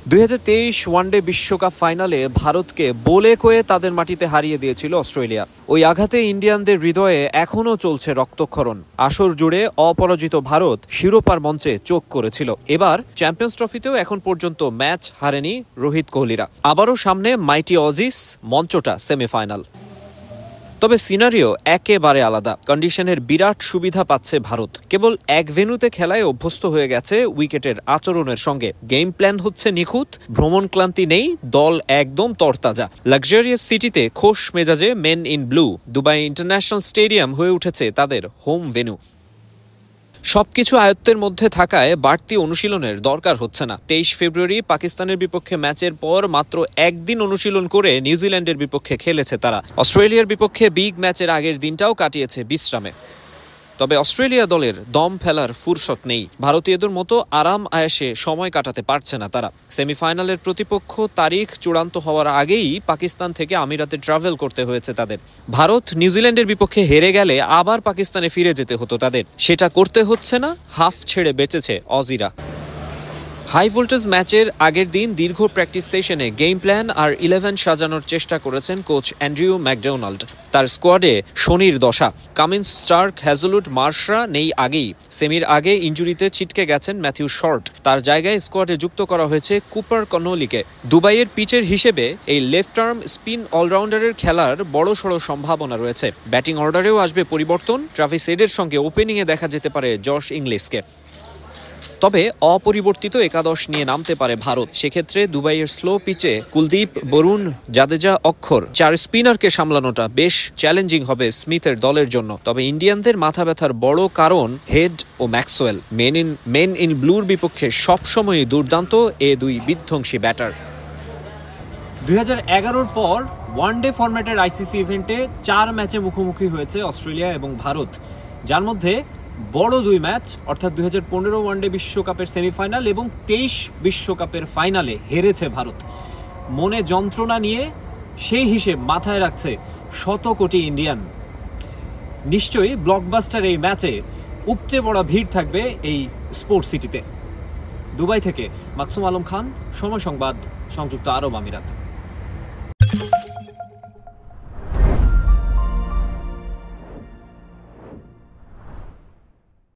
2023 one day বিশ্বকাপ ফাইনালে ভারতকে বলে কয়ে তাদের মাটিতে হারিয়ে দিয়েছিল অস্ট্রেলিয়া। ওই আঘাতে ইন্ডিয়ানদের হৃদয়ে এখনও চলছে রক্তক্ষরণ। আসর জুড়ে অপরাজিত ভারত শিরোপার মঞ্চে চোখ করেছিল। এবার চ্যাম্পিয়ন্স ট্রফিতেও এখন পর্যন্ত ম্যাচ হারেনি রোহিত কোহলিরা। আবারও সামনে মাইটি অজিস, মঞ্চটা সেমিফাইনাল। তবে সিনারিও একেবারে আলাদা। কন্ডিশনের বিরাট সুবিধা পাচ্ছে ভারত। কেবল এক ভেন্যুতে খেলায় অভ্যস্ত হয়ে গেছে উইকেটের আচরণের সঙ্গে। গেম প্ল্যান হচ্ছে নিখুঁত, ভ্রমণ ক্লান্তি নেই, দল একদম তরতাজা। লাক্সারিয়াস সিটিতে খোশ মেজাজে men in blue. Dubai international stadium হয়ে উঠেছে তাদের হোম ভেন্যু। সবকিছু আয়ত্তের মধ্যে থাকায় বাড়তি অনুশীলনের দরকার হচ্ছে না। 23 ফেব্রুয়ারি পাকিস্তানের বিপক্ষে ম্যাচের পর মাত্র একদিন অনুশীলন করে নিউজিল্যান্ডের বিপক্ষে খেলেছে তারা। অস্ট্রেলিয়ার বিপক্ষে বিগ ম্যাচের আগের দিনটাও কাটিয়েছে বিশ্রামে। তবে অস্ট্রেলিয়া দলের দম ফেলার ফুরসত নেই। ভারতীয়দের মতো আরাম আয়েশে সময় কাটাতে পারছে না তারা। সেমিফাইনালের প্রতিপক্ষ তারিখ চূড়ান্ত হওয়ার আগেই পাকিস্তান থেকে আমিরাতে ট্রাভেল করতে হয়েছে তাদের। ভারত নিউজিল্যান্ডের বিপক্ষে হেরে গেলে আবার পাকিস্তানে ফিরে যেতে হতো তাদের। সেটা করতে হচ্ছে না, হাফ ছেড়ে বেঁচেছে অজিরা। হাই ভোল্টেজ ম্যাচের আগের দিন দীর্ঘ প্র্যাকটিস সেশনে গেম প্ল্যান আর 11 সাজানোর চেষ্টা করেছেন কোচ অ্যান্ড্রিউ ম্যাকডোনাল্ড। তার স্কোয়াডে শনির দশা। কামিন্স, স্টার্ক, হ্যাজলউড, মার্শরা নেই আগেই। সেমির আগে ইনজুরিতে ছিটকে গেছেন ম্যাথিউ শর্ট। তার জায়গায় স্কোয়াডে যুক্ত করা হয়েছে কুপার কনোলিকে। দুবাইয়ের পিচের হিসেবে এই লেফট আর্ম স্পিন অলরাউন্ডারের খেলার বড়সড় সম্ভাবনা রয়েছে। ব্যাটিং অর্ডারেও আসবে পরিবর্তন। ট্রাভিস হেডের সঙ্গে ওপেনিংয়ে দেখা যেতে পারে জশ ইংলিশকে। তবে অপরিবর্তিত একাদশ নিয়ে নামতে পারে ভারত। সেক্ষেত্রে দুবাইয়ের স্লো পিচে কুলদীপ, বরুণ, জাদেজা, অক্ষর, 4 স্পিনারকে সামলানোটা বেশ চ্যালেঞ্জিং হবে স্মিথের দলের জন্য। তবে ইন্ডিয়ানদের মাথা ব্যথার বড় কারণ হেড ও ম্যাক্সওয়েল। মেন ইন ব্লুর বিপক্ষে সবসময়ই দুর্দান্ত এ দুই বিধ্বংসী ব্যাটার। 2011-র পর ওয়ানডে ফরম্যাটের আইসিসি ইভেন্টে 4 ম্যাচে মুখোমুখি হয়েছে অস্ট্রেলিয়া এবং ভারত, যার মধ্যে বড় 2 ম্যাচ অর্থাৎ 2015 ওয়ানডে বিশ্বকাপের সেমিফাইনাল এবং 23 বিশ্বকাপের ফাইনালে হেরেছে ভারত। মনে যন্ত্রণা নিয়ে সেই হিসেব মাথায় রাখছে শত কোটি ইন্ডিয়ান। নিশ্চয়ই ব্লকবাস্টার এই ম্যাচে উপচে পড়া ভিড় থাকবে এই স্পোর্টস সিটিতে। দুবাই থেকে মাকসুম আলম খান, সময় সংবাদ, সংযুক্ত আরব আমিরাত।